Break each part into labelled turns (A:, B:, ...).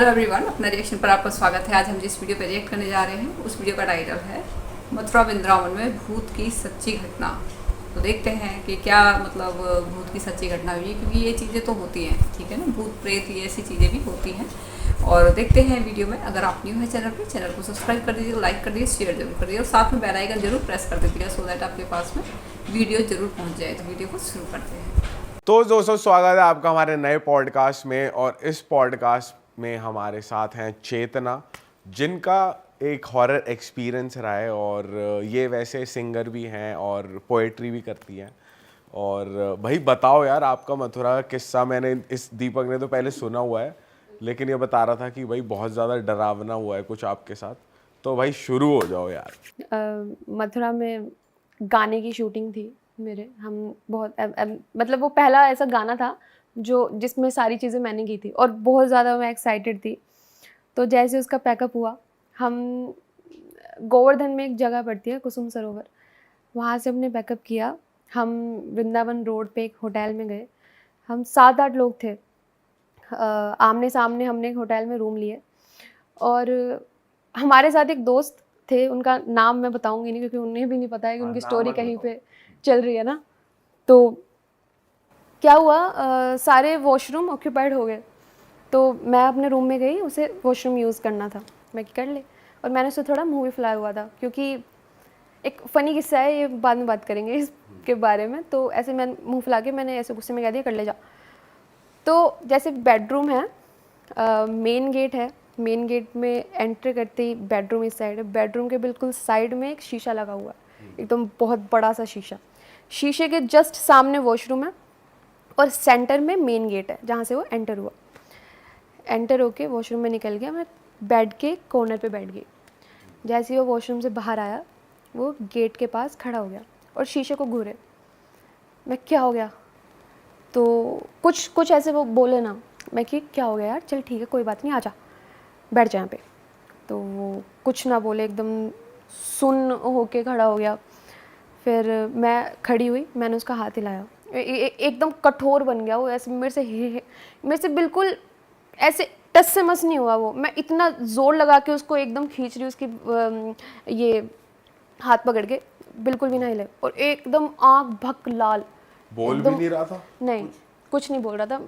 A: Hello everyone, अपना reaction पर आपका स्वागत है। आज हम जिस वीडियो पर रिएक्ट करने जा रहे हैं उस वीडियो का टाइटल है मथुरा वृंदावन में भूत की सच्ची घटना। तो देखते हैं कि क्या मतलब भूत की सच्ची घटना हुई है, क्योंकि ये चीज़ें तो होती हैं, ठीक है ना, भूत प्रेत ये ऐसी चीज़ें भी होती हैं। और देखते हैं वीडियो में। अगर आप न्यू है चैनल को सब्सक्राइब कर दीजिए, लाइक कर दीजिए, शेयर जरूर कर दीजिए और साथ में बेल आइकन जरूर प्रेस कर दीजिएगा सो दैट आपके पास में वीडियो जरूर पहुँच जाए। तो वीडियो को शुरू करते हैं।
B: तो दोस्तों, स्वागत है आपका हमारे नए पॉडकास्ट में। और इस पॉडकास्ट में हमारे साथ हैं चेतना, जिनका एक हॉरर एक्सपीरियंस रहा है। और ये वैसे सिंगर भी हैं और पोएट्री भी करती हैं। और भाई बताओ यार, आपका मथुरा का किस्सा। मैंने इस दीपक ने तो पहले सुना हुआ है, लेकिन ये बता रहा था कि भाई बहुत ज़्यादा डरावना हुआ है कुछ आपके साथ। तो भाई शुरू हो जाओ यार।
C: मथुरा में गाने की शूटिंग थी मेरे। हम बहुत मतलब वो पहला ऐसा गाना था जो जिसमें सारी चीज़ें मैंने की थी और बहुत ज़्यादा मैं एक्साइटेड थी। तो जैसे उसका पैकअप हुआ, हम गोवर्धन में एक जगह पड़ती है कुसुम सरोवर, वहाँ से हमने पैकअप किया। हम वृंदावन रोड पे एक होटल में गए। हम 7-8 लोग थे। आमने सामने हमने एक होटल में रूम लिए और हमारे साथ एक दोस्त थे, उनका नाम मैं बताऊंगी नहीं क्योंकि उन्हें भी नहीं पता है कि उनकी स्टोरी कहीं पे चल रही है ना। तो क्या हुआ, सारे वॉशरूम ऑक्यूपाइड हो गए। तो मैं अपने रूम में गई, उसे वॉशरूम यूज़ करना था, मैं कर ले। और मैंने उसे थोड़ा मुँह भी फुलाया हुआ था, क्योंकि एक फ़नी किस्सा है, ये बाद में बात करेंगे इसके बारे में। तो ऐसे मैं मुँह फुला के मैंने ऐसे गुस्से में कह दिया कर ले जा। तो जैसे बेडरूम है, मेन गेट है, मेन गेट में एंटर करते ही बेडरूम इस साइड है। बेडरूम के बिल्कुल साइड में एक शीशा लगा हुआ है, एकदम बहुत बड़ा सा शीशा। शीशे के जस्ट सामने वॉशरूम है और सेंटर में मेन गेट है जहाँ से वो एंटर हुआ। एंटर होके वॉशरूम में निकल गया, मैं बेड के कॉर्नर पे बैठ गई। जैसे ही वो वॉशरूम से बाहर आया, वो गेट के पास खड़ा हो गया और शीशे को घूरे। मैं क्या हो गया? तो कुछ ऐसे वो बोले ना। मैं कि क्या हो गया यार, चल ठीक है कोई बात नहीं, आजा बैठ जा यहाँ पे। तो वो कुछ ना बोले, एकदम सुन्न होके खड़ा हो गया। फिर मैं खड़ी हुई, मैंने उसका हाथ हिलाया, एकदम कठोर बन गया वो। ऐसे मेरे से बिल्कुल ऐसे टस से मस नहीं हुआ वो। मैं इतना ज़ोर लगा के उसको एकदम खींच रही, उसकी ये हाथ पकड़ के, बिल्कुल भी ना हिले। और एकदम आँख भक लाल।
B: बोल भी नहीं रहा था?
C: नहीं, कुछ नहीं बोल रहा था,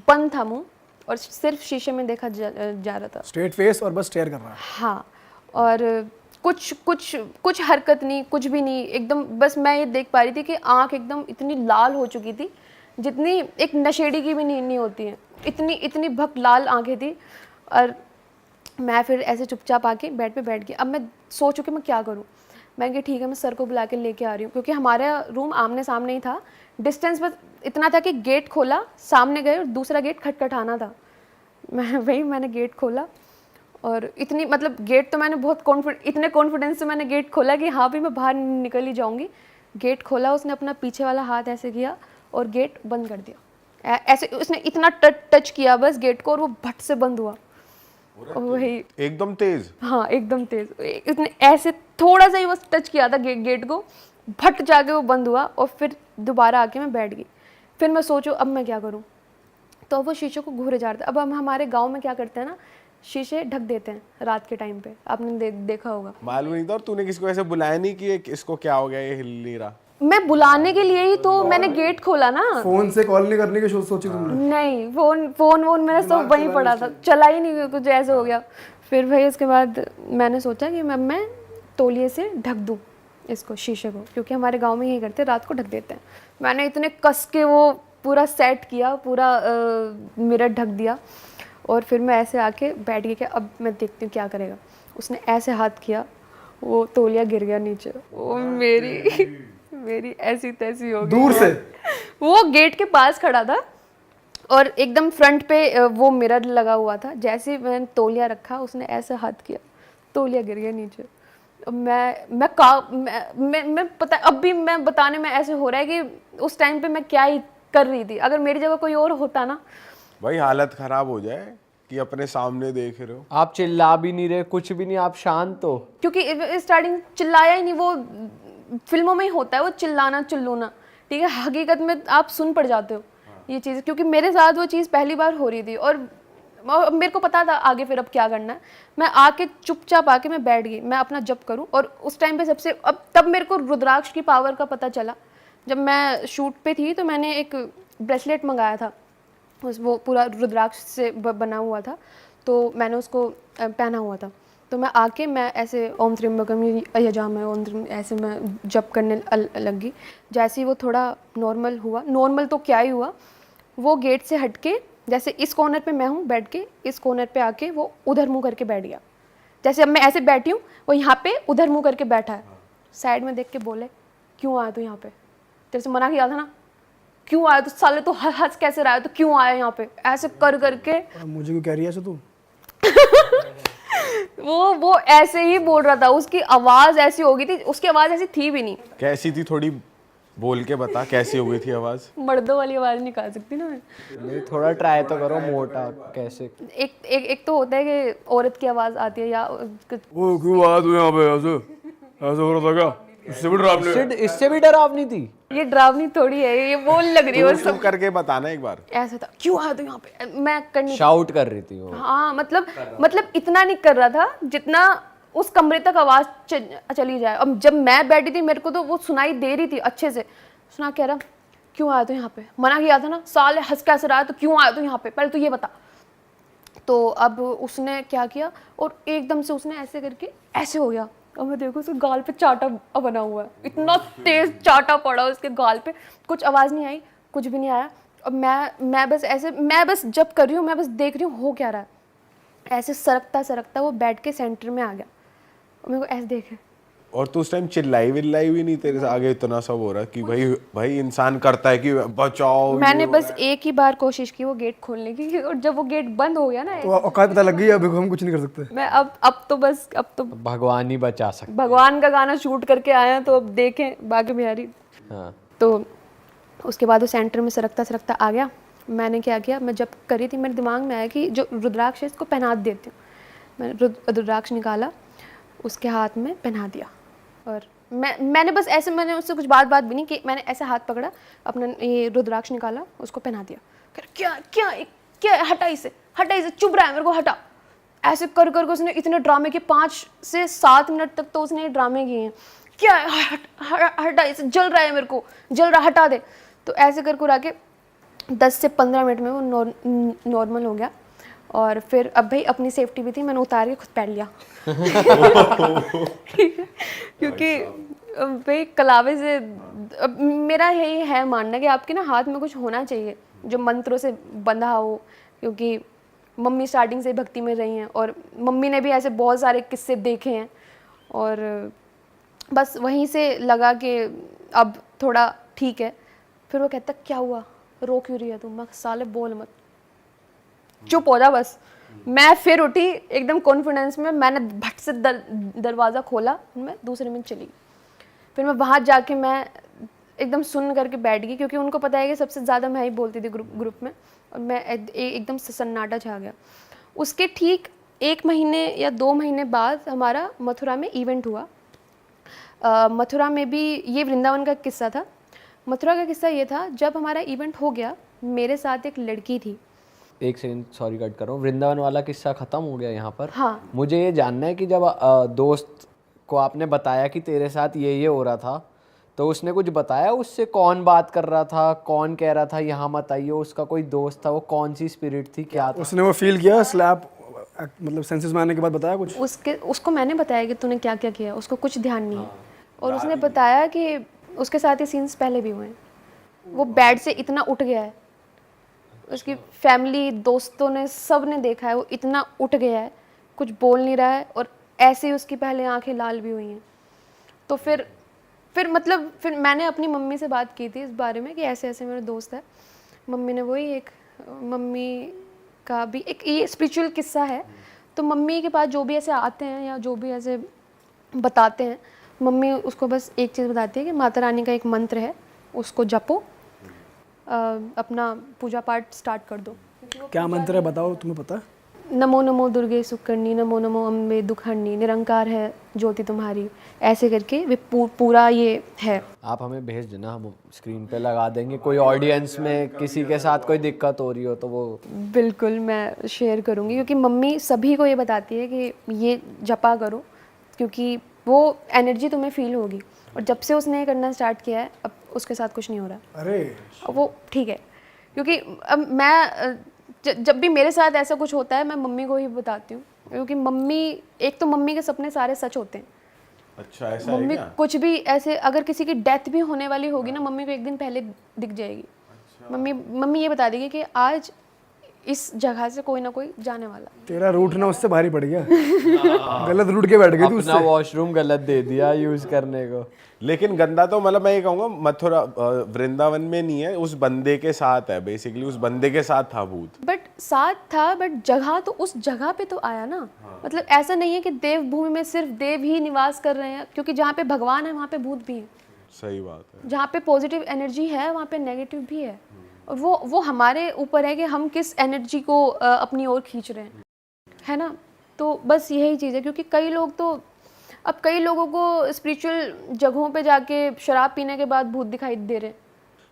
C: बंद था मुंह और सिर्फ शीशे में देखा जा रहा था।
D: स्ट्रेट फेस और बस स्टेयर कर रहा है।
C: हाँ, और कुछ हरकत नहीं, कुछ भी नहीं, एकदम बस मैं ये देख पा रही थी कि आँख एकदम इतनी लाल हो चुकी थी जितनी एक नशेड़ी की भी नहीं होती है, इतनी भक लाल आँखें थी। और मैं फिर ऐसे चुपचाप आके बेड पे बैठ गई। अब मैं सोचूं कि मैं क्या करूं। मैं कि ठीक है, मैं सर को बुला के लेके आ रही हूँ, क्योंकि हमारा रूम आमने सामने ही था। डिस्टेंस बस इतना था कि गेट खोला, सामने गए और दूसरा गेट खटखटाना था। मैंने गेट खोला और इतनी मतलब गेट तो मैंने बहुत इतने कॉन्फिडेंस से मैंने गेट खोला कि हाँ भी मैं बाहर निकल ही जाऊँगी। गेट खोला, उसने अपना पीछे वाला हाथ ऐसे किया और गेट बंद कर दिया। ऐसे उसने इतना टच किया बस गेट को और वो भट से बंद हुआ। वही
B: एकदम तेज?
C: हाँ, एकदम तेज। इसने ऐसे थोड़ा सा ही बस टच किया था गेट को, भट जाके वो बंद हुआ। और फिर दोबारा आके मैं बैठ गई। फिर मैं सोचूं अब मैं क्या करूं। तो वो शीशे को घूरे जा रहा था। अब हम हमारे गांव में क्या करते हैं ना, शीशे ढक देते हैं रात के टाइम पे, आपने देखा होगा।
B: मालूम नहीं था। और तूने किसको ऐसे बुलाया नहीं कि इसको क्या हो गया, ये हिल नहीं रहा?
C: मैं बुलाने के लिए ही तो मैंने गेट खोला ना।
D: फोन से कॉल नहीं करने की सोची तुमने?
C: नहीं, फोन मेरा सब वहीं पड़ा था, चला ही नहीं, कुछ ऐसे हो गया। फिर भाई उसके बाद मैंने सोचा कि मैं तौलिए से ढक दूँ इसको, शीशे को, क्योंकि हमारे गांव में यही करते हैं, रात को ढक देते हैं। मैंने इतने कस के वो पूरा सेट किया, पूरा मिरर ढक दिया। और फिर मैं ऐसे आके बैठ गई कि अब मैं देखती हूँ क्या करेगा। उसने ऐसे हाथ किया, वो तौलिया गिर गया नीचे। वो मेरी ऐसी तैसी हो गई
D: दूर से।
C: वो गेट के पास खड़ा था और एकदम फ्रंट पे वो मिरर लगा हुआ था। जैसे ही मैंने तौलिया रखा, उसने ऐसे हाथ किया, तौलिया गिर गया नीचे। मैं पता, अब भी मैं बताने में ऐसे हो रहा है कि उस टाइम पे मैं क्या ही कर रही थी। अगर मेरी जगह कोई और होता ना,
B: भाई हालत खराब हो जाए कि अपने सामने देख रहे हो।
E: आप चिल्ला भी नहीं रहे, कुछ भी नहीं, आप शांत हो।
C: क्योंकि स्टार्टिंग चिल्लाया ही नहीं। वो फिल्मों में ही होता है वो चिल्लाना चिल्लूना, ठीक है। हकीकत में आप सुन पड़ जाते हो ये चीज़, क्योंकि मेरे साथ वो चीज़ पहली बार हो रही थी। और अब मेरे को पता था आगे फिर अब क्या करना है। मैं आके चुपचाप आके मैं बैठ गई, मैं अपना जप करूं। और उस टाइम पे सबसे अब तब मेरे को रुद्राक्ष की पावर का पता चला। जब मैं शूट पे थी तो मैंने एक ब्रेसलेट मंगाया था, वो पूरा रुद्राक्ष से बना हुआ था, तो मैंने उसको पहना हुआ था। तो मैं आके मैं ऐसे ओम त्र्यंबकम यजामहे ओम ऐसे मैं जप करने लगी। जैसे ही वो थोड़ा नॉर्मल हुआ, नॉर्मल तो क्या ही हुआ, वो गेट से हटके जैसे इस कॉर्नर पे मैं हूँ बैठ के, इस कॉर्नर पे आके वो उधर मुँह करके बैठ गया। जैसे अब मैं ऐसे बैठी हूँ, वो यहाँ पे उधर मुँह करके बैठा है। साइड में देख के बोले, क्यों आया तू यहाँ पे? तेरे से मना किया था ना, क्यों आया? तो साले तो हंस कैसे रहा है, तो क्यों आया यहाँ पे? ऐसे कर करके
D: मुझे क्यों कह रही है ऐसे तू?
C: वो ऐसे ही बोल रहा था। उसकी आवाज ऐसी हो गई थी, उसकी आवाज ऐसी थी भी नहीं।
B: कैसी थी, थोड़ी बोल के बता कैसी हो गई थी आवाज?
C: मर्दों वाली आवाज निकाल सकती ना मैं।
E: नहीं, थोड़ा ट्राई तो करो, मोटा कैसे।
C: एक तो होता है कि औरत की आवाज आती है या
D: वो क्यों आया तू यहाँ पे? ऐसे ऐसे हो रहा था क्या? इससे भी डरावनी
E: इससे भी डरावनी थी।
C: ये डरावनी थोड़ी है, ये बोल लग रही है।
B: तुम करके बताना एक बार।
C: ऐसा था, क्यों आया तू यहाँ पे? मैं करनी
E: शाउट कर रही थी वो।
C: हाँ, मतलब इतना नहीं कर रहा था जितना उस कमरे तक आवाज चली जाए। अब जब मैं बैठी थी मेरे को तो वो सुनाई दे रही थी अच्छे से। सुना कह रहा, क्यों आया तू यहाँ पे? मना किया था ना, साले हंस कैसे रहा है, तो क्यों आया तू यहाँ पे? पहले तो ये बता। तो अब उसने क्या किया, और एकदम से उसने ऐसे करके ऐसे हो गया। और मैं देखो उसके गाल पे चाटा बना हुआ है, इतना तेज चाटा पड़ा उसके गाल पे। कुछ आवाज़ नहीं आई, कुछ भी नहीं आया। और मैं बस ऐसे, मैं बस जब कर रही हूँ, मैं बस देख रही हूँ हो क्या रहा है। ऐसे सरकता सरकता वो बेड के सेंटर में आ गया और मेरे को ऐसे देखे।
B: और तू उस टाइम चिल्लाई विल्लाई भी नहीं? तेरे से आगे इतना सब हो रहा कि भाई इंसान करता है कि बचाओ।
C: मैंने बस एक ही बार कोशिश की वो गेट खोलने की, और जब वो गेट बंद हो गया ना,
D: तो औकात पता लग गई, अभी हम कुछ नहीं कर सकते।
C: मैं अब तो
E: भगवान ही बचा सकता।
C: भगवान का गाना शूट करके आया, तो अब देखें बाकी बिहारी।
E: हाँ।
C: तो उसके बाद वो सेंटर में सरकता सरकता आ गया। मैंने क्या किया, मैं जब करी थी मेरे दिमाग में आया कि जो रुद्राक्ष है इसको पहना देती हूँ। मैंने रुद्राक्ष निकाला, उसके हाथ में पहना दिया। और मैंने बस ऐसे, मैंने उससे कुछ बात भी नहीं कि, मैंने ऐसे हाथ पकड़ा, अपना ये रुद्राक्ष निकाला, उसको पहना दिया। क्या क्या क्या, हटा इसे, चुप रहा है, मेरे को हटा। ऐसे कर करके उसने इतने ड्रामे किए, 5 से 7 मिनट तक तो उसने ड्रामे किए हैं। क्या हटा इसे, जल रहा है, मेरे को जल रहा, हटा दे। तो ऐसे कर आके 10 से 15 मिनट में वो नॉर्मल हो गया। और फिर अब भाई अपनी सेफ्टी भी थी, मैंने उतार के खुद पहन लिया। क्योंकि भाई कलावे से, अब मेरा यही है मानना कि आपके ना हाथ में कुछ होना चाहिए जो मंत्रों से बंधा हो। क्योंकि मम्मी स्टार्टिंग से भक्ति में रही हैं, और मम्मी ने भी ऐसे बहुत सारे किस्से देखे हैं। और बस वहीं से लगा कि अब थोड़ा ठीक है। फिर वो कहता, क्या हुआ, रो क्यों रही है तुम? मैं, साले बोल मत, चुप हो जा बस। मैं फिर उठी एकदम कॉन्फिडेंस में, मैंने भट से दरवाज़ा खोला, मैं दूसरे में चली। फिर मैं वहाँ जाके मैं एकदम सुन करके बैठ गई, क्योंकि उनको पता है कि सबसे ज़्यादा मैं ही बोलती थी ग्रुप में। और मैं एकदम सन्नाटा छा गया। उसके ठीक 1 महीने या 2 महीने बाद हमारा मथुरा में इवेंट हुआ। मथुरा में भी ये वृंदावन का किस्सा था। मथुरा का किस्सा ये था, जब हमारा इवेंट हो गया, मेरे साथ एक लड़की थी।
E: एक सेकंड, सॉरी कट कर रहा हूँ। वृंदावन वाला किस्सा खत्म हो गया यहाँ पर।
C: हाँ।
E: मुझे ये जानना है कि जब दोस्त को आपने बताया कि तेरे साथ ये हो रहा था, तो उसने कुछ बताया? उससे कौन बात कर रहा था, कौन कह रहा था यहाँ मत आइए? उसका कोई दोस्त था, वो कौन सी स्पिरिट थी, क्या था?
D: उसने वो फील किया स्लैप, मतलब सेंसेस में आने के बाद बताया कुछ?
C: उसको मैंने बताया कि तूने क्या क्या किया, उसको कुछ ध्यान नहीं है। और उसने बताया कि उसके साथ ये सीन्स पहले भी हुए हैं। वो बेड से इतना उठ गया है, उसकी फैमिली, दोस्तों ने, सब ने देखा है, वो इतना उठ गया है, कुछ बोल नहीं रहा है, और ऐसे ही उसकी पहले आंखें लाल भी हुई हैं। तो फिर मैंने अपनी मम्मी से बात की थी इस बारे में कि ऐसे ऐसे मेरा दोस्त है। मम्मी ने वही एक, मम्मी का भी एक ये स्पिरिचुअल किस्सा है। तो मम्मी के पास जो भी ऐसे आते हैं या जो भी ऐसे बताते हैं, मम्मी उसको बस एक चीज़ बताती है कि माता रानी का एक मंत्र है, उसको जपो, अपना पूजा पाठ स्टार्ट कर दो।
D: क्या मंत्र है बताओ, तुम्हें पता है?
C: नमो नमो दुर्गे सुकर्णी, नमो नमो अम्बे दुखहरणी, निरंकार है ज्योति तुम्हारी, ऐसे करके वे पूरा ये है।
E: आप हमें भेज देना, हम स्क्रीन पे लगा देंगे। कोई ऑडियंस में किसी के साथ कोई दिक्कत हो रही हो तो वो
C: बिल्कुल मैं शेयर करूँगी, क्योंकि मम्मी सभी को ये बताती है कि ये जपा करो, क्योंकि वो एनर्जी तुम्हें फील होगी। और जब से उसने ये करना स्टार्ट किया है, अब उसके साथ कुछ नहीं हो रहा।
F: अरे
C: अब वो ठीक है, क्योंकि अब मैं जब भी मेरे साथ ऐसा कुछ होता है मैं मम्मी को ही बताती हूँ, क्योंकि मम्मी, एक तो मम्मी के सपने सारे सच होते हैं।
B: अच्छा, ऐसा है
C: मम्मी
B: क्या?
C: कुछ भी ऐसे, अगर किसी की डेथ भी होने वाली होगी ना, मम्मी को एक दिन पहले दिख जाएगी। मम्मी ये बता देगी कि आज इस जगह से कोई ना कोई जाने वाला।
F: तेरा रूट ना उससे भारी पड़ गया। गलत रूट के बैठ गई तू
E: अपना
F: उससे।
E: वॉशरूम गलत दे दिया यूज करने को।
B: लेकिन गंदा तो मतलब मैं ये कहूँगा मथुरा वृंदावन में नहीं है, उस बंदे के साथ है बेसिकली, उस बंदे के साथ था भूत।
C: बट साथ था, बट जगह तो उस जगह पे तो आया ना। मतलब ऐसा नहीं है कि देवभूमि में सिर्फ देव ही निवास कर रहे हैं, क्योंकि जहाँ पे भगवान है वहाँ पे भूत भी है।
B: सही बात है।
C: जहाँ पे पॉजिटिव एनर्जी है वहाँ पे नेगेटिव भी है। और वो हमारे ऊपर है कि हम किस एनर्जी को अपनी ओर खींच रहे हैं, है ना। तो बस यही चीज़ है, क्योंकि कई लोग तो, अब कई लोगों को स्पिरिचुअल जगहों पे जाके शराब पीने के बाद भूत दिखाई दे रहे हैं।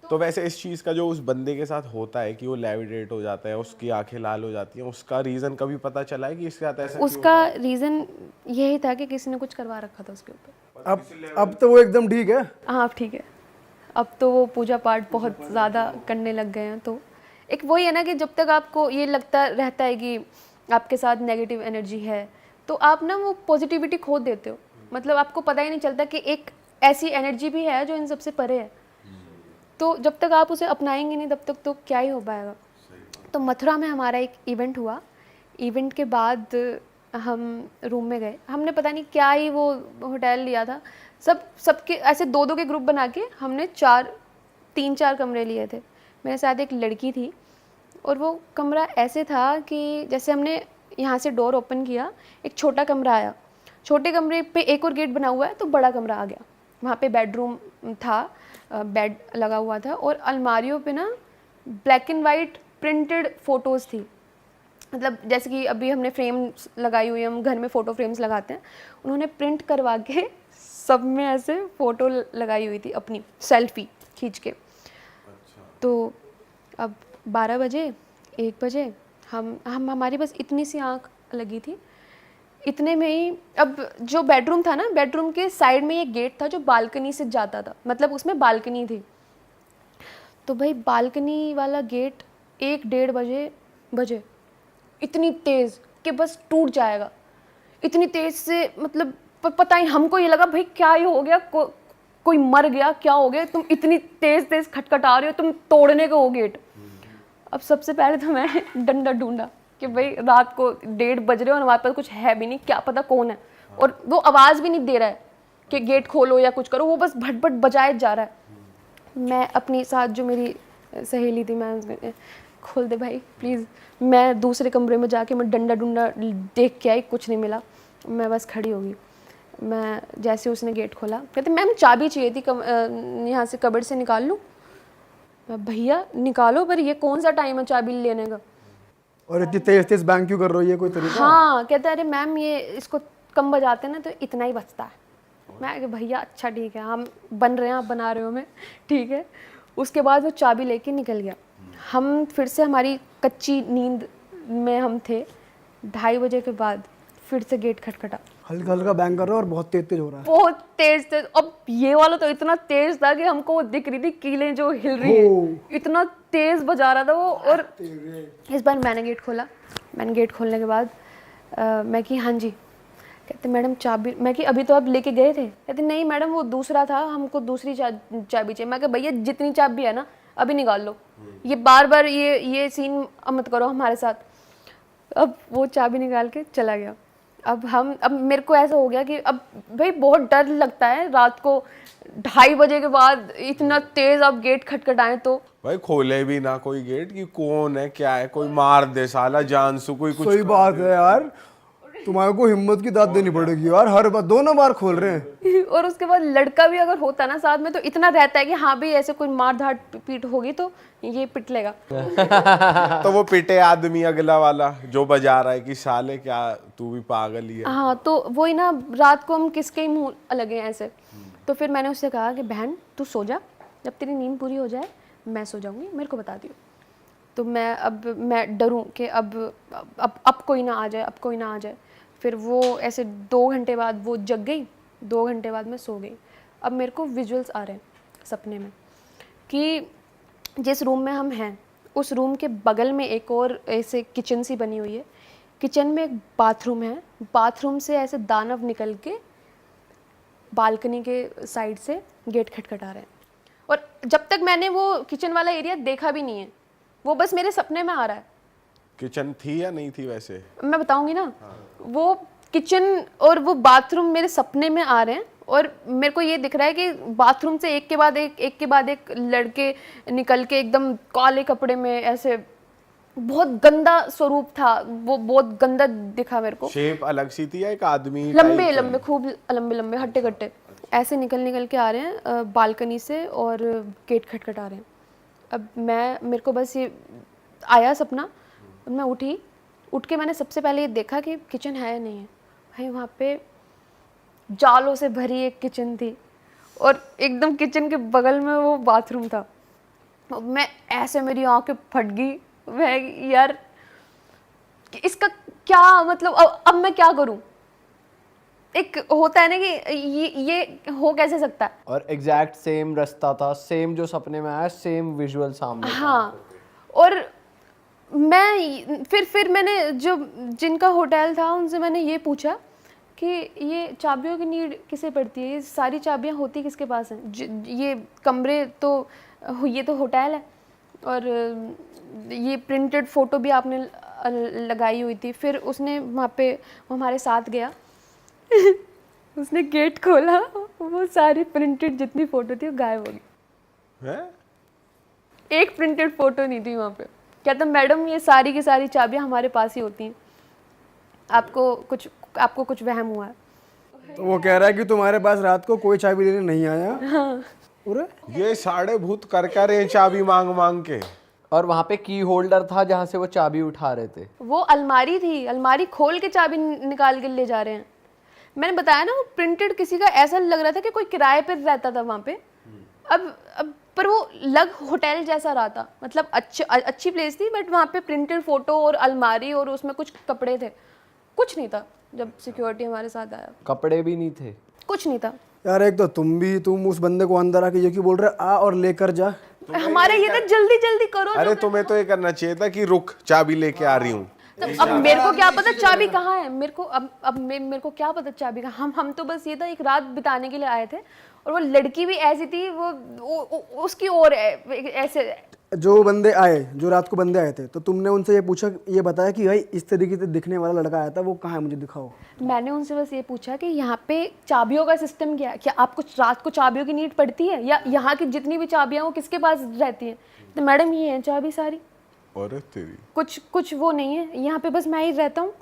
B: तो वैसे इस चीज़ का जो उस बंदे के साथ होता है कि वो लेविटेट हो जाता है, उसकी आंखें लाल हो जाती हैं, उसका रीज़न कभी पता चला है कि इसके साथ ऐसा क्यों
C: उसका
B: होता है?
C: रीज़न यही था कि किसी ने कुछ करवा रखा था उसके ऊपर।
F: अब तो वो एकदम ठीक है।
C: हाँ अब ठीक है, अब तो वो पूजा पाठ बहुत ज़्यादा करने लग गए हैं। तो एक वही है ना कि जब तक आपको ये लगता रहता है कि आपके साथ नेगेटिव एनर्जी है, तो आप ना वो पॉजिटिविटी खो देते हो। मतलब आपको पता ही नहीं चलता कि एक ऐसी एनर्जी भी है जो इन सबसे परे है। तो जब तक आप उसे अपनाएंगे नहीं, तब तक तो क्या ही हो पाएगा। तो मथुरा में हमारा एक इवेंट हुआ। इवेंट के बाद हम रूम में गए। हमने पता नहीं क्या ही वो होटल लिया था, सबके ऐसे दो दो के ग्रुप बना के हमने 3-4 कमरे लिए थे। मेरे साथ एक लड़की थी, और वो कमरा ऐसे था कि जैसे हमने यहाँ से डोर ओपन किया, एक छोटा कमरा आया। छोटे कमरे पे एक और गेट बना हुआ है, तो बड़ा कमरा आ गया। वहाँ पे बेडरूम था, बेड लगा हुआ था, और अलमारियों पे ना black and white printed photos थी। मतलब जैसे कि अभी हमने फ्रेम्स लगाई हुई है, हम घर में फ़ोटो फ्रेम्स लगाते हैं, उन्होंने प्रिंट करवा के सब में ऐसे फ़ोटो लगाई हुई थी, अपनी सेल्फी खींच के। तो अब 12 बजे 1 बजे हम हमारी बस इतनी सी आँख लगी थी। इतने में ही, अब जो बेडरूम था ना, बेडरूम के साइड में एक गेट था जो बालकनी से जाता था, मतलब उसमें बालकनी थी। तो भाई बालकनी वाला गेट 1-1:30 बजे इतनी तेज़ कि बस टूट जाएगा। इतनी तेज़ से, मतलब पता ही, हमको ये लगा भाई क्या ही हो गया, कोई मर गया, क्या हो गया, तुम इतनी तेज़ खटखटा रहे हो, तुम तोड़ने को हो गेट। अब सबसे पहले तो मैं डंडा ढूंढा कि भाई रात को 1:30 बज रहे हो और हमारे पास कुछ है भी नहीं, क्या पता कौन है, और वो आवाज़ भी नहीं दे रहा है कि गेट खोलो या कुछ करो, वो बस भट भट बजाए जा रहा है। मैं अपनी साथ जो मेरी सहेली थी, मैं उसने खोल दे भाई प्लीज़। मैं दूसरे कमरे में जाके मैं डंडा ढूंढा, देख के आई, कुछ नहीं मिला। मैं बस खड़ी होगी। मैं जैसे उसने गेट खोला, कहते मैम चाबी चाहिए थी, यहाँ से कबर्ड से निकाल लूँ। भैया निकालो, पर ये कौन सा टाइम है चाबी लेने का।
F: और इतनी तेज तेज बैंक क्यों कर रही है, कोई तरीका?
C: हाँ, कहता अरे मैम ये इसको कम बजाते ना तो इतना ही बचता है। मैं भैया अच्छा ठीक है, हम बन रहे हैं, आप बना रहे हो, मैं ठीक है। उसके बाद वो चाबी लेके निकल गया। हम फिर से हमारी कच्ची नींद में हम थे। 2:30 बजे के बाद फिर से गेट खटखटा,
F: हल्का हल्का बैंक कर रहा है और बहुत तेज तेज हो रहा है।
C: बहुत तेज तेज। अब ये वाला तो इतना तेज था कि हमको वो दिख रही थी कीलें जो हिल रही है, इतना तेज बजा रहा था वो। और इस बार मैंने गेट खोला। मैंने गेट खोलने के बाद मैं कि हाँ जी। कहते मैडम चाबी। मैं कि अभी तो आप लेके गए थे। कहते नहीं मैडम वो दूसरा था, हमको दूसरी चाबी चाहिए। मैं कहा भैया जितनी चाबी है ना अभी निकाल लो, ये बार बार ये सीन मत करो हमारे साथ। अब वो चाबी निकाल के चला गया। अब मेरे को ऐसा हो गया कि अब भाई बहुत डर लगता है रात को 2:30 बजे के बाद इतना तेज आप गेट खटखटाएं तो।
B: भाई खोले भी ना कोई गेट कि कौन है क्या है, कोई मार दे साला जानसू, कोई कुछ
F: सही बात है यार। तुम्हारे को हिम्मत की दाद देनी पड़ेगी यार, हर बार 2 बार खोल रहे हैं।
C: और उसके बाद लड़का भी अगर होता ना साथ में तो इतना रहता है कि हाँ भी ऐसे कोई मार धाड़ पीट होगी तो ये पिट लेगा।
B: तो वो पिटे आदमी अगला वाला जो बजा रहा है कि साले क्या तू भी पागल ही है।
C: हाँ तो वही ना, रात को हम किसके ही मुंह लगे ऐसे। तो फिर मैंने उससे कहा कि बहन तू सो जा, जब तेरी नींद पूरी हो जाए मैं सो जाऊंगी, मेरे को बता दियो। तो मैं डरूं कि अब कोई ना आ जाए, अब कोई ना आ जाए। फिर वो ऐसे 2 घंटे बाद वो जग गई, 2 घंटे बाद मैं सो गई। अब मेरे को विजुअल्स आ रहे हैं सपने में कि जिस रूम में हम हैं उस रूम के बगल में एक और ऐसे किचन सी बनी हुई है। किचन में एक बाथरूम है, बाथरूम से ऐसे दानव निकल के बालकनी के साइड से गेट खटखटा रहे हैं। और जब तक मैंने वो किचन वाला एरिया देखा भी नहीं है, वो बस मेरे सपने में आ रहा है।
B: किचन थी या नहीं थी वैसे?
C: मैं बताऊंगी ना। वो किचन और वो बाथरूम मेरे सपने में आ रहे हैं और मेरे को ये दिख रहा है कि बाथरूम से एक के बाद एक लड़के निकल के एकदम काले कपड़े में ऐसे, बहुत गंदा स्वरूप था वो, बहुत गंदा दिखा मेरे को।
B: शेप अलग सी थी या एक आदमी
C: लंबे लंबे, खूब लंबे लंबे हट्टे कट्टे ऐसे निकल के आ रहे हैं बालकनी से और गेट खटखटा रहे हैं। अब मेरे को बस ये आया सपना और मैं उठ के मैंने सबसे पहले ये देखा कि किचन है या नहीं है। भाई वहाँ पे जालों से भरी एक किचन थी और एकदम किचन के बगल में वो बाथरूम था। मैं ऐसे, मेरी आंखें फट गई। मैं यार इसका क्या मतलब, अब मैं क्या करूं? एक होता है ना कि ये हो कैसे सकता है।
E: और एग्जैक्ट सेम रास्ता था, सेम जो सपने में आया, सेम विजुअल सामने।
C: हाँ, और मैं फिर मैंने जो जिनका होटल था उनसे मैंने ये पूछा कि ये चाबियों की नीड किसे पड़ती है, ये सारी चाबियां होती किसके पास हैं? ये कमरे तो, ये तो होटल है और ये प्रिंटेड फ़ोटो भी आपने लगाई हुई थी। फिर उसने वहाँ पे हमारे साथ गया उसने गेट खोला, वो सारी प्रिंटेड जितनी फ़ोटो थी वो गायब हो गई।
B: हैं?
C: एक प्रिंटेड फ़ोटो नहीं थी वहाँ पे। कहता मैडम ये सारी की सारी चाबियाँ हमारे पास ही होती हैं, आपको कुछ वहम हुआ है।
F: तो वो कह रहा है कि तुम्हारे पास रात को कोई चाबी लेने नहीं आया।
C: हाँ।
F: अरे
B: ये साढ़े भूत कर रहे हैं चाबी मांग मांग के।
E: और वहाँ पे की होल्डर था जहाँ से वो चाबी उठा रहे थे।
C: वो अलमारी थी, अलमारी खोल के चाबी निकाल के ले जा रहे हैं। मैंने बताया ना वो प्रिंटेड, किसी का ऐसा लग रहा था कि कोई किराए पर रहता था वहाँ पे। अब पर वो लग होटल जैसा रहा था, मतलब अच्छी प्लेस थी, बट वहाँ पे प्रिंटेड फोटो और अलमारी और उसमें कुछ कपड़े थे, कुछ नहीं था। जब सिक्योरिटी हमारे साथ आया,
E: कपड़े भी नहीं थे,
C: कुछ नहीं था।
F: यार एक तो तुम उस बंदे को अंदर आके ये क्यों बोल रहे आ और लेकर जा?
C: हमारे ये था जल्दी जल्दी करो।
B: अरे तुम्हें तो ये करना चाहिए था कि रुक, चाबी लेके आ रही हूँ।
C: तो अब मेरे को क्या पता चाबी कहाँ है, मेरे को क्या पता चाबी का। हम तो बस ये था एक रात बिताने के लिए आए थे और वो लड़की भी ऐसी थी, वो उसकी और ऐसे।
F: जो बंदे आए, जो रात को बंदे आए थे, तो तुमने उनसे ये पूछा, ये बताया कि भाई इस तरीके से दिखने वाला लड़का आया था, वो कहाँ है, मुझे दिखाओ।
C: मैंने उनसे बस ये पूछा कि यहाँ पे चाबियों का सिस्टम क्या है, क्या आपको रात को चाबियों की नीड पड़ती है, या यहाँ की जितनी भी चाबियाँ वो किसके पास रहती हैं? तो मैडम ये है चाबी सारी,
B: और तेरी
C: कुछ वो नहीं है, यहाँ पे बस मैं ही रहता हूँ।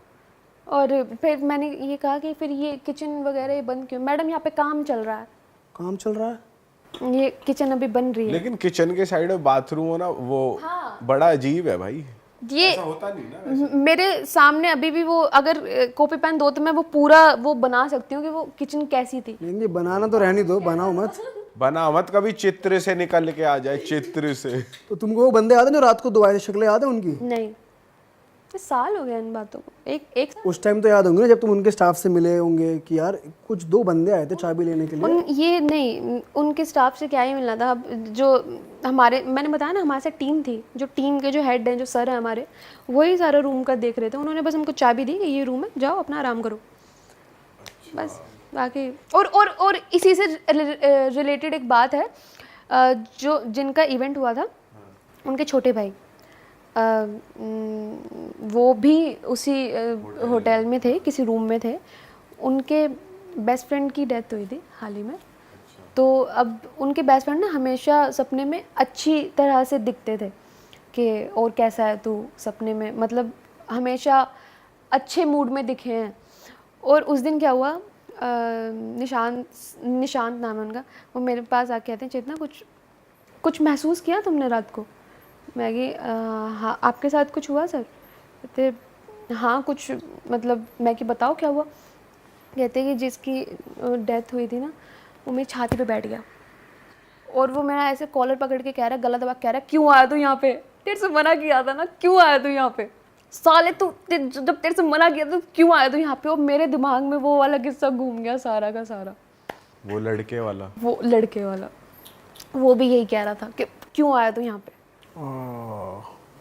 C: और फिर मैंने ये कहा कि फिर ये किचन वगैरह ये बंद क्यों? मैडम यहाँ पे काम चल रहा है।
F: काम चल रहा है?
C: ये किचन अभी बन रही है।
B: लेकिन किचन के साइड में बाथरूम हो ना, वो
C: हाँ।
B: बड़ा अजीब है भाई।
C: ये
B: ऐसा होता नहीं ना।
C: मेरे सामने अभी भी वो अगर कॉपी पेन दो तो मैं वो पूरा वो बना सकती हूँ कि वो किचन कैसी थी।
F: नहीं बनाना तो रहने दो, बनाओ मत।
B: बना मत, कभी चित्र से निकल के आ जाए, चित्र से।
F: तो तुमको वो बंदे याद है जो रात को 2 आए थे, शक्लें याद है उनकी?
C: नहीं, साल हो गया इन बातों को। एक
F: उस टाइम तो याद होंगे ना जब तुम उनके स्टाफ से मिले होंगे कि यार कुछ 2 बंदे आए थे चाबी लेने के लिए।
C: ये नहीं, उनके स्टाफ से क्या ही मिलना था। अब जो हमारे, मैंने बताया ना हमारे साथ टीम थी, जो टीम के जो हेड हैं, जो सर हैं हमारे, वही सारा रूम का देख रहे थे। उन्होंने बस हमको चाबी दी कि ये रूम है, जाओ अपना आराम करो, बस। बाकी और इसी से रिलेटेड एक बात है, जो जिनका इवेंट हुआ था उनके छोटे भाई, वो भी उसी होटल में थे, किसी रूम में थे। उनके बेस्ट फ्रेंड की डेथ हुई थी हाल ही में। तो अब उनके बेस्ट फ्रेंड ना हमेशा सपने में अच्छी तरह से दिखते थे कि और कैसा है तू सपने में, मतलब हमेशा अच्छे मूड में दिखे हैं। और उस दिन क्या हुआ, निशांत नाम है उनका, वो मेरे पास आके कहते हैं चेतना कुछ महसूस किया तुमने रात को? मैं कि हाँ आपके साथ कुछ हुआ सर? कहते हाँ कुछ, मतलब मैं कि बताओ क्या हुआ? कहते कि जिसकी डेथ हुई थी ना वो मेरी छाती पे बैठ गया और वो मेरा ऐसे कॉलर पकड़ के कह रहा है, गला दबा कह रहा है, क्यों आया तू यहाँ पे? तेरे से मना किया था ना, क्यों आया तू यहाँ पे? साले तू जब तेरे से मना किया तो क्यों आया तू यहाँ पे? और मेरे दिमाग में वो वाला किस्सा घूम गया सारा का सारा।
B: वो लड़के वाला
C: वो भी यही कह रहा था कि क्यों आया तू यहाँ पे।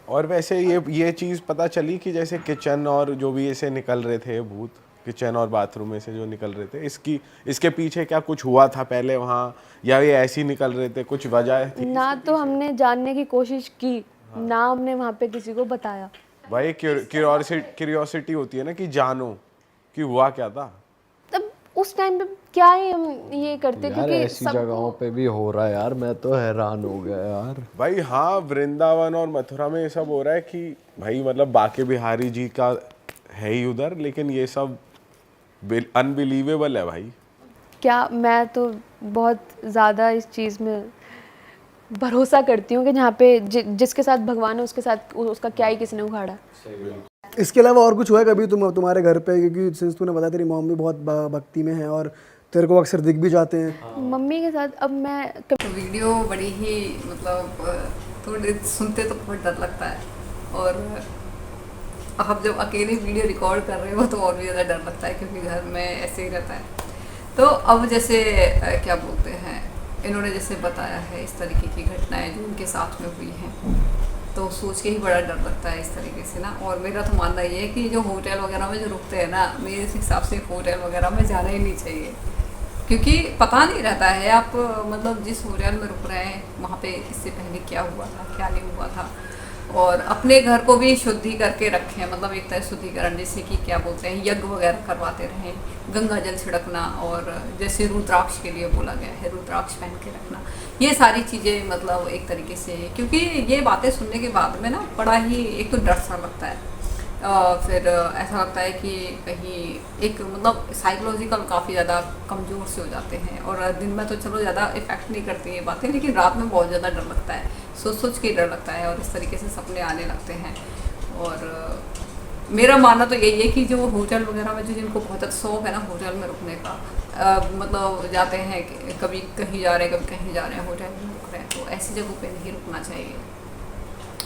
B: और वैसे ये चीज़ पता चली कि जैसे किचन और जो भी ऐसे निकल रहे थे भूत, किचन और बाथरूम में से जो निकल रहे थे, इसके पीछे क्या कुछ हुआ था पहले वहाँ, या ये ऐसे ही निकल रहे थे, कुछ वजह थी?
C: ना तो हमने जानने की कोशिश की, ना हमने वहाँ पे किसी को बताया।
B: भाई क्यूरियोसिटी होती है ना कि जानो कि हुआ क्या था।
C: तब उस टाइम पे क्या ही हम ये करते,
E: यार
C: क्योंकि
E: ऐसी जगहों पे भी हो रहा है यार, मैं तो हैरान हो गया यार।
B: भाई हाँ, वृंदावन और मथुरा में ये सब हो रहा है कि भाई मतलब बाके बिहारी जी का है ही उधर, लेकिन ये सब अनबिलीवेबल है भाई।
C: क्या मैं तो बहुत ज़्यादा इस चीज़ में भरोसा करती हूँ कि जहाँ पे जिसके साथ भगवान है उसके साथ उसका क्या ही किसी ने उखाड़ा।
F: इसके अलावा और कुछ हुआ है कभी तुम्हारे घर पे? क्योंकि सिंस तूने बताया तेरी मम्मी बहुत भक्ति में है और तेरे को अक्सर दिख भी जाते हैं।
C: मम्मी के साथ अब मैं
A: तो वीडियो बड़ी ही मतलब थोड़ी सुनते तो बहुत डर लगता है, और आप जब अकेले वीडियो रिकॉर्ड कर रहे हो तो और भी ज़्यादा डर लगता है, क्योंकि घर में ऐसे ही रहता है। तो अब जैसे क्या बोलते हैं, इन्होंने जैसे बताया है इस तरीके की घटनाएं जो उनके साथ में हुई हैं, तो सोच के ही बड़ा डर लगता है इस तरीके से ना। और मेरा तो मानना ये है कि जो होटल वगैरह में जो रुकते हैं ना, मेरे हिसाब से होटल वगैरह में जाना ही नहीं चाहिए, क्योंकि पता नहीं रहता है आप मतलब जिस होटल में रुक रहे हैं वहाँ पे इससे पहले क्या हुआ था क्या नहीं हुआ था। और अपने घर को भी शुद्धि करके रखें, मतलब एक तरह शुद्धिकरण, जैसे कि क्या बोलते हैं यज्ञ वगैरह करवाते रहें, गंगा जल छिड़कना, और जैसे रुद्राक्ष के लिए बोला गया है रुद्राक्ष पहन के रखना, ये सारी चीज़ें मतलब एक तरीके से, क्योंकि ये बातें सुनने के बाद में ना बड़ा ही एक तो डर सा लगता है, फिर ऐसा लगता है कि कहीं एक मतलब साइकोलॉजिकल काफ़ी ज़्यादा कमज़ोर से हो जाते हैं। और दिन में तो चलो ज़्यादा इफेक्ट नहीं करती ये बातें, लेकिन रात में बहुत ज़्यादा डर लगता है, सोच के डर लगता है, और इस तरीके से सपने आने लगते हैं। और मेरा मानना तो यही है कि जो होटल वगैरह में जो जिनको बहुत ज़्यादा शौक है ना होटल में रुकने का, मतलब जाते हैं कभी कहीं जा रहे हैं कभी कहीं जा रहे हैं होटल में रुक रहे हैं, तो ऐसी जगहों पे नहीं रुकना चाहिए।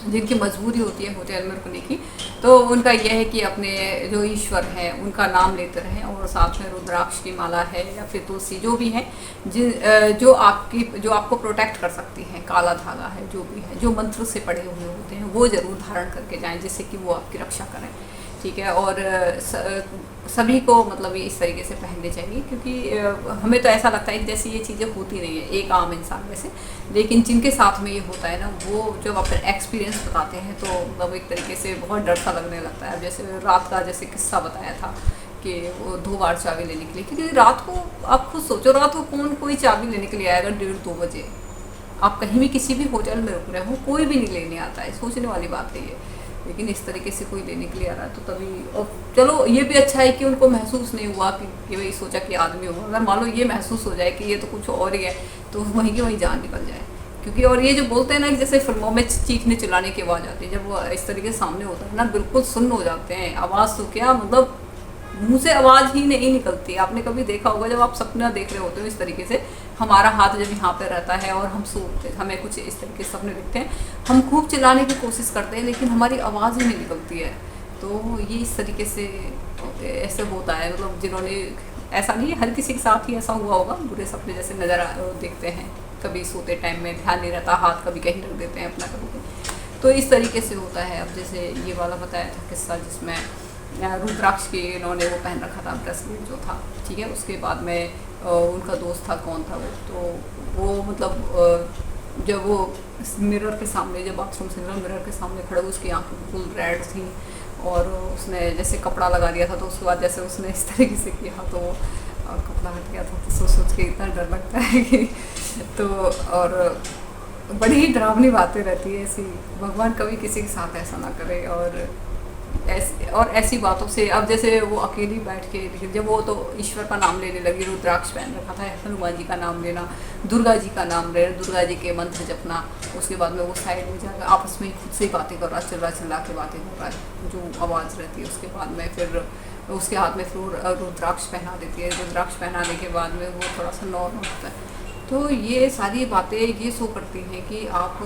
A: जिनकी मजबूरी होती है होटल में रुकने की, तो उनका यह है कि अपने जो ईश्वर हैं उनका नाम लेते रहें, और साथ में रुद्राक्ष की माला है या फिर तुलसी जो भी है जो आपको प्रोटेक्ट कर सकती हैं, काला धागा है जो भी है, जो मंत्र से पड़े हुए होते हैं वो ज़रूर धारण करके जाएं, जिससे कि वो आपकी रक्षा करें, ठीक है। और सभी को मतलब ये इस तरीके से पहनने चाहिए, क्योंकि हमें तो ऐसा लगता है कि जैसे ये चीज़ें होती नहीं है एक आम इंसान में से, लेकिन जिनके साथ में ये होता है ना, वो जब अपना एक्सपीरियंस बताते हैं तो मतलब एक तरीके से बहुत डर सा लगने लगता है। जैसे रात का जैसे किस्सा बताया था कि वो 2 बार चाबी लेने के लिए, क्योंकि रात को आप खुद सोचो, रात को कोई चाबी लेने के लिए आएगा 1:30-2 बजे? आप कहीं भी किसी भी होटल में रुक रहे हो, कोई भी नहीं लेने आता है, सोचने वाली बात है ये। लेकिन इस तरीके से कोई लेने के लिए आ रहा है तो तभी, और चलो ये भी अच्छा है कि उनको महसूस नहीं हुआ कि भाई सोचा कि आदमी होगा। अगर मान लो ये महसूस हो जाए कि ये तो कुछ और ही है, तो वहीं की वहीं जान निकल जाए। क्योंकि और ये जो बोलते हैं ना कि जैसे फिल्मों में चीखने चिल्लाने की आवाज़ आती है, जब वो इस तरीके से सामने होता है ना, बिल्कुल सुन्न हो जाते हैं, आवाज़ तो क्या मतलब मुंह से आवाज़ ही नहीं निकलती। आपने कभी देखा होगा जब आप सपना देख रहे होते हो इस तरीके से, हमारा हाथ जब यहाँ पे रहता है और हम सोते हमें कुछ इस तरीके से सपने दिखते हैं, हम खूब चिल्लाने की कोशिश करते हैं लेकिन हमारी आवाज़ ही नहीं निकलती है। तो ये इस तरीके से ऐसे होता है, मतलब जिन्होंने, ऐसा नहीं है हर किसी के साथ ही ऐसा हुआ होगा, बुरे सपने जैसे नज़र देखते हैं, कभी सोते टाइम में ध्यान नहीं रहता, हाथ कभी कहीं रख देते हैं अपना कभी, तो इस तरीके से होता है। अब जैसे ये वाला बताया था किस्सा जिसमें रुद्राक्ष के इन्होंने वो पहन रखा था ब्रेसलेट जो था, ठीक है। उसके बाद में उनका दोस्त था, कौन था वो, तो वो मतलब जब वो मिरर के सामने, जब बाथरूम से मिरर के सामने खड़े हुए, उसकी आँखें बिल्कुल रेड थी और उसने जैसे कपड़ा लगा दिया था, तो उसके बाद जैसे उसने इस तरीके से किया तो कपड़ा हट गया था। तो सोच के इतना डर लगता है कि तो, और बड़ी ही डरावनी बातें रहती है ऐसी। भगवान कभी किसी के साथ ऐसा ना करे, और ऐसी बातों से अब जैसे वो अकेली बैठ के, लेकिन जब वो तो ईश्वर का नाम लेने लगी, रुद्राक्ष पहन रखा था, हनुमान जी का नाम लेना, दुर्गा जी का नाम लेना, दुर्गा जी के मंत्र जपना, उसके बाद में वो साइड में जाकर आपस में खुद से बातें कर रहा, चिल्ला के बातें कर रहा है, जो आवाज़ रहती है। उसके बाद में फिर उसके हाथ में फिर रुद्राक्ष पहना देती है, रुद्राक्ष पहनाने के बाद में वो थोड़ा सा नॉर्मल होता है। तो ये सारी बातें ये शो करती हैं कि आप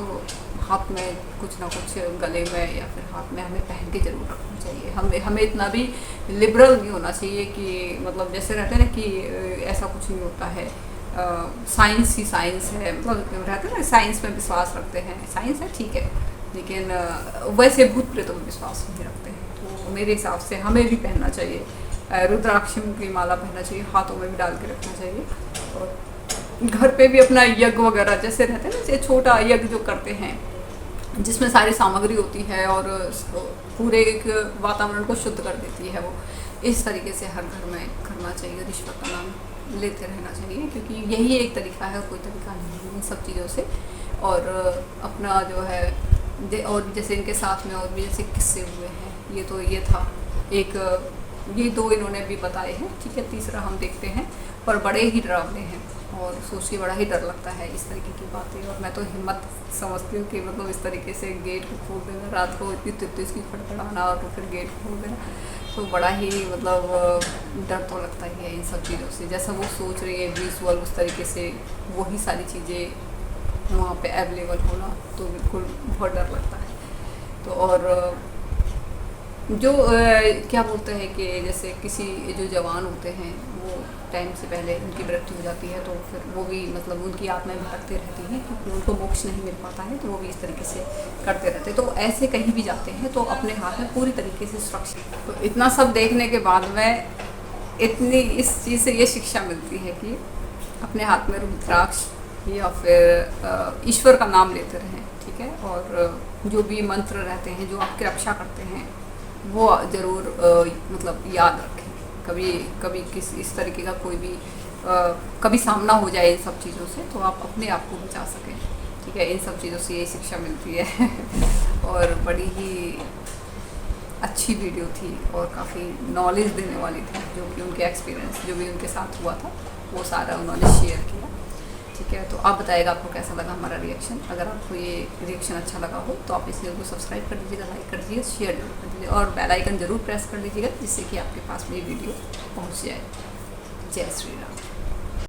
A: हाथ में कुछ ना कुछ, गले में या फिर हाथ में हमें पहन के जरूर रखना चाहिए। हमें इतना भी लिबरल नहीं होना चाहिए कि मतलब जैसे रहते हैं ना कि ऐसा कुछ नहीं होता है, साइंस ही साइंस है, मतलब रहते हैं ना साइंस में विश्वास रखते हैं, साइंस है ठीक है, लेकिन वैसे भूत प्रेतों में विश्वास नहीं रखते हैं। तो मेरे हिसाब से हमें भी पहनना चाहिए, रुद्राक्ष की माला पहनना चाहिए, हाथों में भी डाल के रखना चाहिए। और घर पे भी अपना यज्ञ वगैरह जैसे रहते हैं ना, जैसे छोटा यज्ञ जो करते हैं जिसमें सारी सामग्री होती है और पूरे एक वातावरण को शुद्ध कर देती है, वो इस तरीके से हर घर में करना चाहिए, रिश्वत का नाम लेते रहना चाहिए, क्योंकि यही एक तरीका है, कोई तरीका नहीं है इन सब चीज़ों से। और अपना जो है और जैसे इनके साथ में और भी जैसे किस्से हुए हैं, ये तो ये था एक, ये दो इन्होंने भी बताए हैं, ठीक है। तीसरा हम देखते हैं, पर बड़े ही डरावने हैं और सोच के बड़ा ही डर लगता है इस तरीके की बातें। और मैं तो हिम्मत समझती हूँ कि मतलब इस तरीके से गेट को खोल देना, रात को इतनी तेज की खड़खड़ाना और फिर गेट खोल देना, तो बड़ा ही मतलब डर तो लगता ही है इन सब चीज़ों से। जैसा वो सोच रही है विजुअल, उस तरीके से वही सारी चीज़ें वहाँ पे अवेलेबल होना, तो बिल्कुल बहुत डर लगता है। तो और जो क्या बोलते हैं कि जैसे किसी जो जवान होते हैं वो टाइम से पहले उनकी मृत्यु हो जाती है, तो फिर वो भी मतलब उनकी आत्माएं भटकती रहती हैं, क्योंकि उनको मोक्ष नहीं मिल पाता है, तो वो भी इस तरीके से करते रहते हैं। तो ऐसे कहीं भी जाते हैं तो अपने हाथ में पूरी तरीके से सुरक्षित। तो इतना सब देखने के बाद में इतनी इस चीज़ से ये शिक्षा मिलती है कि अपने हाथ में रुद्राक्ष या फिर ईश्वर का नाम लेते रहें, ठीक है। और जो भी मंत्र रहते हैं जो आपकी रक्षा करते हैं वो ज़रूर मतलब याद रखें। कभी इस तरीके का कोई भी कभी सामना हो जाए इन सब चीज़ों से, तो आप अपने आप को बचा सकें, ठीक है। इन सब चीज़ों से ये शिक्षा मिलती है। और बड़ी ही अच्छी वीडियो थी और काफ़ी नॉलेज देने वाली थी, जो कि उनके एक्सपीरियंस जो भी उनके साथ हुआ था वो सारा उन्होंने शेयर किया, ठीक है। तो आप बताइएगा आपको कैसा लगा हमारा रिएक्शन। अगर आपको ये रिएक्शन अच्छा लगा हो तो आप इस वीडियो को सब्सक्राइब कर दीजिएगा, लाइक कर दीजिएगा, शेयर जरूर कर दीजिएगा और बेल आइकन जरूर प्रेस कर लीजिएगा, जिससे कि आपके पास मेरी वीडियो पहुंच जाए। जय श्री राम।